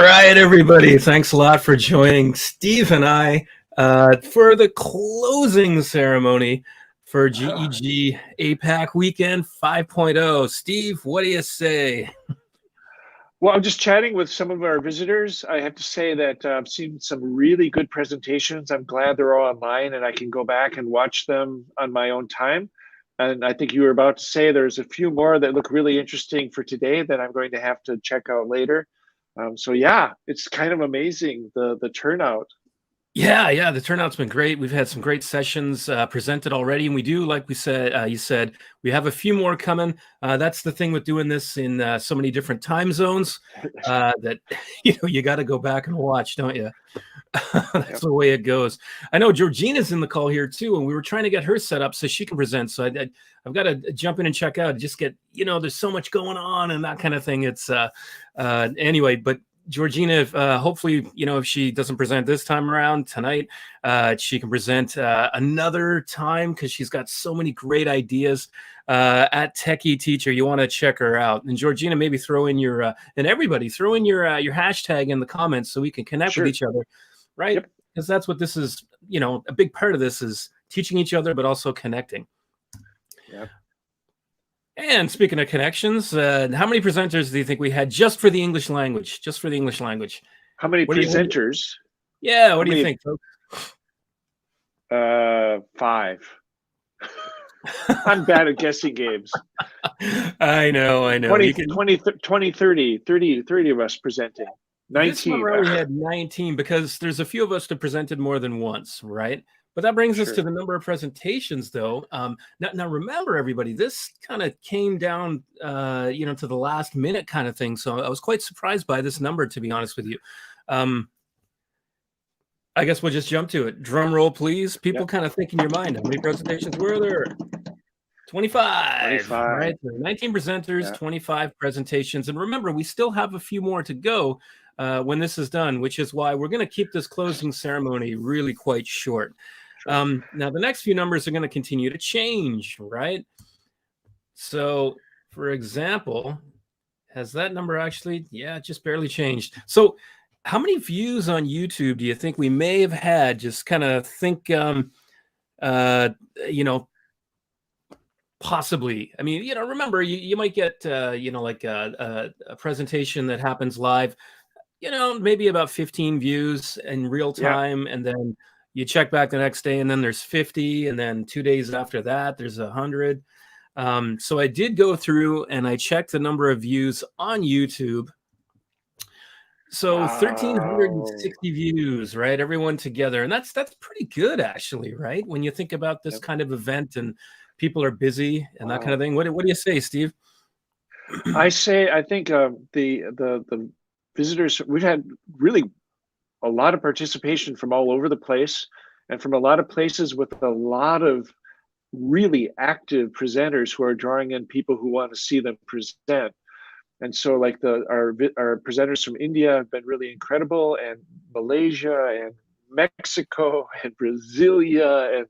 right, everybody. Thanks a lot for joining Steve and I for the closing ceremony for GEG APAC Weekend 5.0. Steve, what do you say? Well, I'm just chatting with some of our visitors. I have to say that I've seen some really good presentations. I'm glad they're all online and I can go back and watch them on my own time. And I think you were about to say there's a few more that look really interesting for today that I'm going to have to check out later. So yeah, it's kind of amazing, the turnout. Yeah, the turnout's been great. We've had some great sessions presented already, and we do, like we said, you said, we have a few more coming. That's the thing with doing this in so many different time zones that you got to go back and watch, don't you? That's Yep. the way it goes. I know Georgina's in the call here too, and we were trying to get her set up so she can present. So I've got to jump in and check out. Just get, there's so much going on and that kind of thing. It's anyway, but Georgina, hopefully, if she doesn't present this time around tonight, she can present another time because she's got so many great ideas at Techie Teacher. You want to check her out. And Georgina, maybe throw in your and everybody throw in your hashtag in the comments so we can connect with each other, right? Because that's what this is. A big part of this is teaching each other, but also connecting. Yep. And speaking of connections, how many presenters do you think we had just for the English language? Just for the English language. How many presenters? What do you think, folks? 5. I'm bad at guessing games. I know. 20, 30 of us presenting. 19. This one we had 19 because there's a few of us that presented more than once, right? But that brings us to the number of presentations, though. Now, remember, everybody, this kind of came down, to the last minute kind of thing. So I was quite surprised by this number, to be honest with you. I guess we'll just jump to it. Drum roll, please. People kind of think in your mind, how many presentations were there? 25. Right? 19 presenters, 25 presentations. And remember, we still have a few more to go when this is done, which is why we're going to keep this closing ceremony really quite short. Now, the next few numbers are going to continue to change, right? So, for example, has that number actually? Yeah, it just barely changed. So, how many views on YouTube do you think we may have had? Just kind of think, possibly. I mean, remember, you might get, like a presentation that happens live, maybe about 15 views in real time. And then you check back the next day and then there's 50. And then 2 days after that, there's 100. So I did go through and I checked the number of views on YouTube. So 1,360 views, right? Everyone together. And that's pretty good, actually, right? When you think about this kind of event and people are busy and that kind of thing. What do you say, Steve? I think the visitors, we've had really a lot of participation from all over the place and from a lot of places with a lot of really active presenters who are drawing in people who want to see them present. And so like our presenters from India have been really incredible, and Malaysia and Mexico and Brasilia and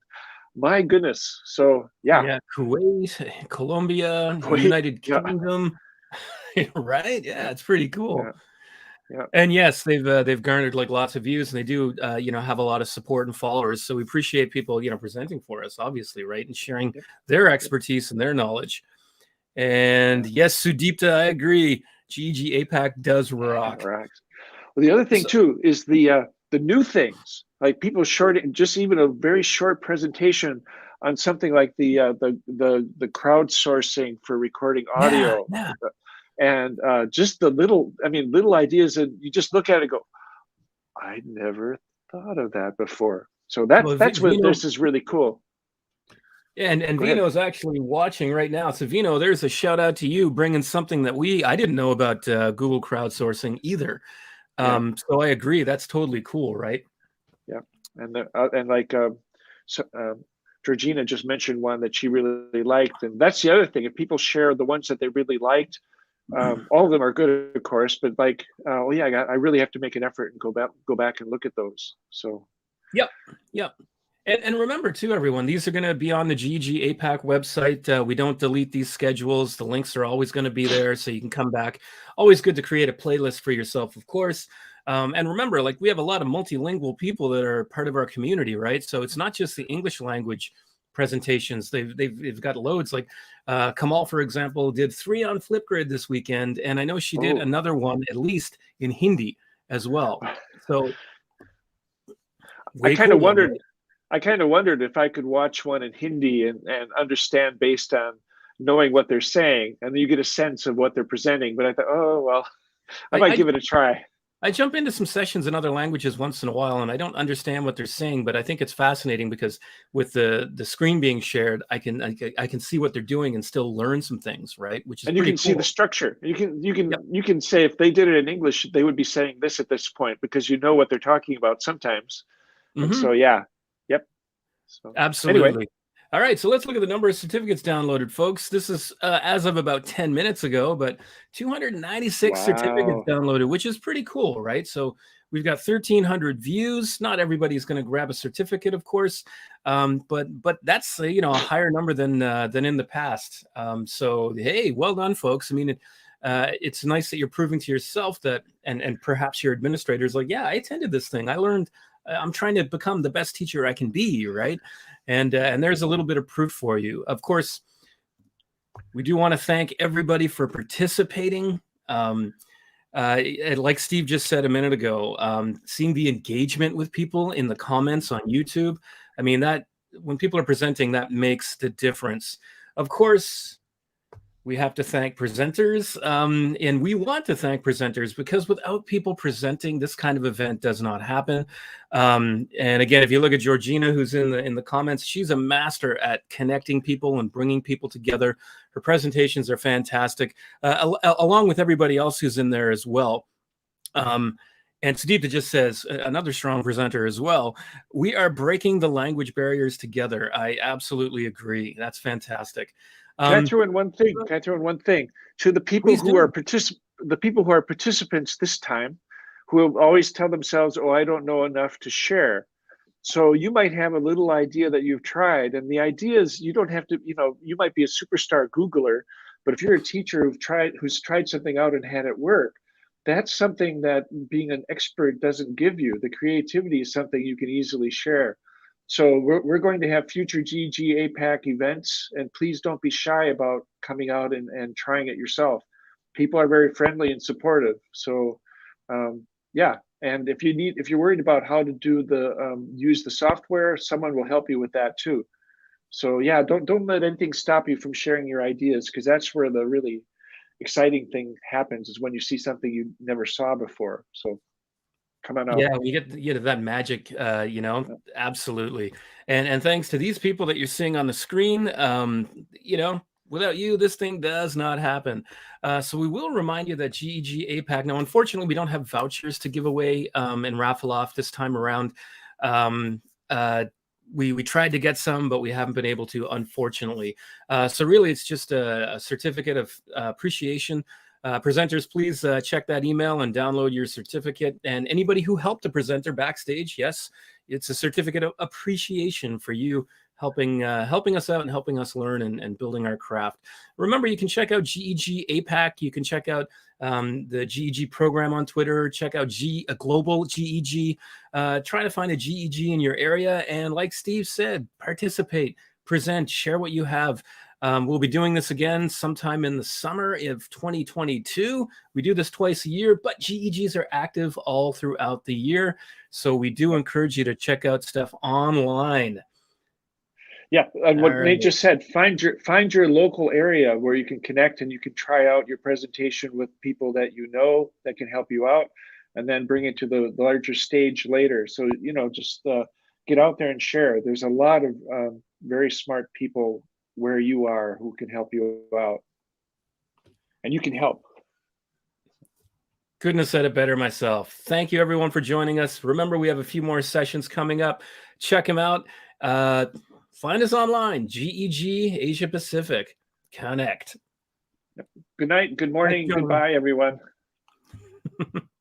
my goodness. So yeah, Kuwait, Colombia, United Kingdom, right? Yeah, it's pretty cool. Yeah. And yes, they've garnered like lots of views, and they do have a lot of support and followers. So we appreciate people presenting for us, obviously, right, and sharing their expertise and their knowledge. And yes, Sudipta, I agree. GEG APAC does rock. Well, the other thing too is the new things, like people just even a very short presentation on something like the crowdsourcing for recording audio. And just the little ideas, and you just look at it and go, I never thought of that before. So that's what this is really cool. Yeah, and Vino's actually watching right now. So Vino, there's a shout out to you bringing something that I didn't know about Google crowdsourcing either. So I agree, that's totally cool, right? Yeah, and like Georgina just mentioned one that she really liked, and that's the other thing. If people share the ones that they really liked, all of them are good, of course, but like, I really have to make an effort and go back and look at those. So yep. And remember too, everyone, these are going to be on the GEG APAC website. We don't delete these schedules. The links are always going to be there, so you can come back. Always good to create a playlist for yourself, of course. And remember, like, we have a lot of multilingual people that are part of our community, right? So it's not just the English language presentations. They've got loads. Like Kamal, for example, did 3 on Flipgrid this weekend, and I know she did another one at least in Hindi as well. So I kind of wondered. Right? I kind of wondered if I could watch one in Hindi and understand based on knowing what they're saying, and then you get a sense of what they're presenting. But I thought, oh well, I might give it a try. I jump into some sessions in other languages once in a while, and I don't understand what they're saying, but I think it's fascinating because with the screen being shared, I can see what they're doing and still learn some things, right? Which is, and you can see the structure. You can say if they did it in English, they would be saying this at this point because you know what they're talking about sometimes. And so yeah, yep. So, absolutely. Anyway. All right, so let's look at the number of certificates downloaded, folks. This is as of about 10 minutes ago, but 296 certificates downloaded, which is pretty cool, right? So we've got 1,300 views. Not everybody's going to grab a certificate, of course, but that's a higher number than in the past. So hey, well done, folks. I mean, it's nice that you're proving to yourself that, and perhaps your administrators, like, yeah, I attended this thing. I learned. I'm trying to become the best teacher I can be, right? And there's a little bit of proof for you. Of course, we do want to thank everybody for participating. Like Steve just said a minute ago, seeing the engagement with people in the comments on YouTube. I mean, that when people are presenting, that makes the difference. Of course, we have to thank presenters, and we want to thank presenters because without people presenting, this kind of event does not happen. And again, if you look at Georgina, who's in the comments, she's a master at connecting people and bringing people together. Her presentations are fantastic, along with everybody else who's in there as well. And Sudipta just says, another strong presenter as well. We are breaking the language barriers together. I absolutely agree. That's fantastic. Can I throw in one thing? To the people who are participants this time, who always tell themselves, "Oh, I don't know enough to share." So you might have a little idea that you've tried, and the idea is you don't have to. You might be a superstar Googler, but if you're a teacher who's tried something out and had it work, that's something that being an expert doesn't give you. The creativity is something you can easily share. So we're going to have future GEG APAC events, and please don't be shy about coming out and trying it yourself. People are very friendly and supportive. So yeah, and if you're worried about how to do use the software, someone will help you with that too. So yeah, don't let anything stop you from sharing your ideas, because that's where the really exciting thing happens, is when you see something you never saw before. So come on out. Yeah, we get that magic, absolutely. And thanks to these people that you're seeing on the screen, without you, this thing does not happen. So we will remind you that GEG APAC, now, unfortunately, we don't have vouchers to give away and raffle off this time around. We tried to get some, but we haven't been able to, unfortunately. So really, it's just a certificate of appreciation. Presenters, please check that email and download your certificate. And anybody who helped a presenter backstage, yes, it's a certificate of appreciation for you helping us out and helping us learn and building our craft. Remember, you can check out GEG APAC. You can check out the GEG program on Twitter. Check out Global GEG. Try to find a GEG in your area. And like Steve said, participate, present, share what you have. We'll be doing this again sometime in the summer of 2022. We do this twice a year, but GEGs are active all throughout the year. So we do encourage you to check out stuff online. Yeah, and what Nate just said, find your local area where you can connect and you can try out your presentation with people that you know that can help you out, and then bring it to the larger stage later. So, just get out there and share. There's a lot of very smart people where you are who can help you out, and you can help. Couldn't have said it better myself. Thank you, everyone, for joining us. Remember, we have a few more sessions coming up. Check them out. Find us online, GEG Asia Pacific. Connect. Good night, good morning, goodbye, everyone.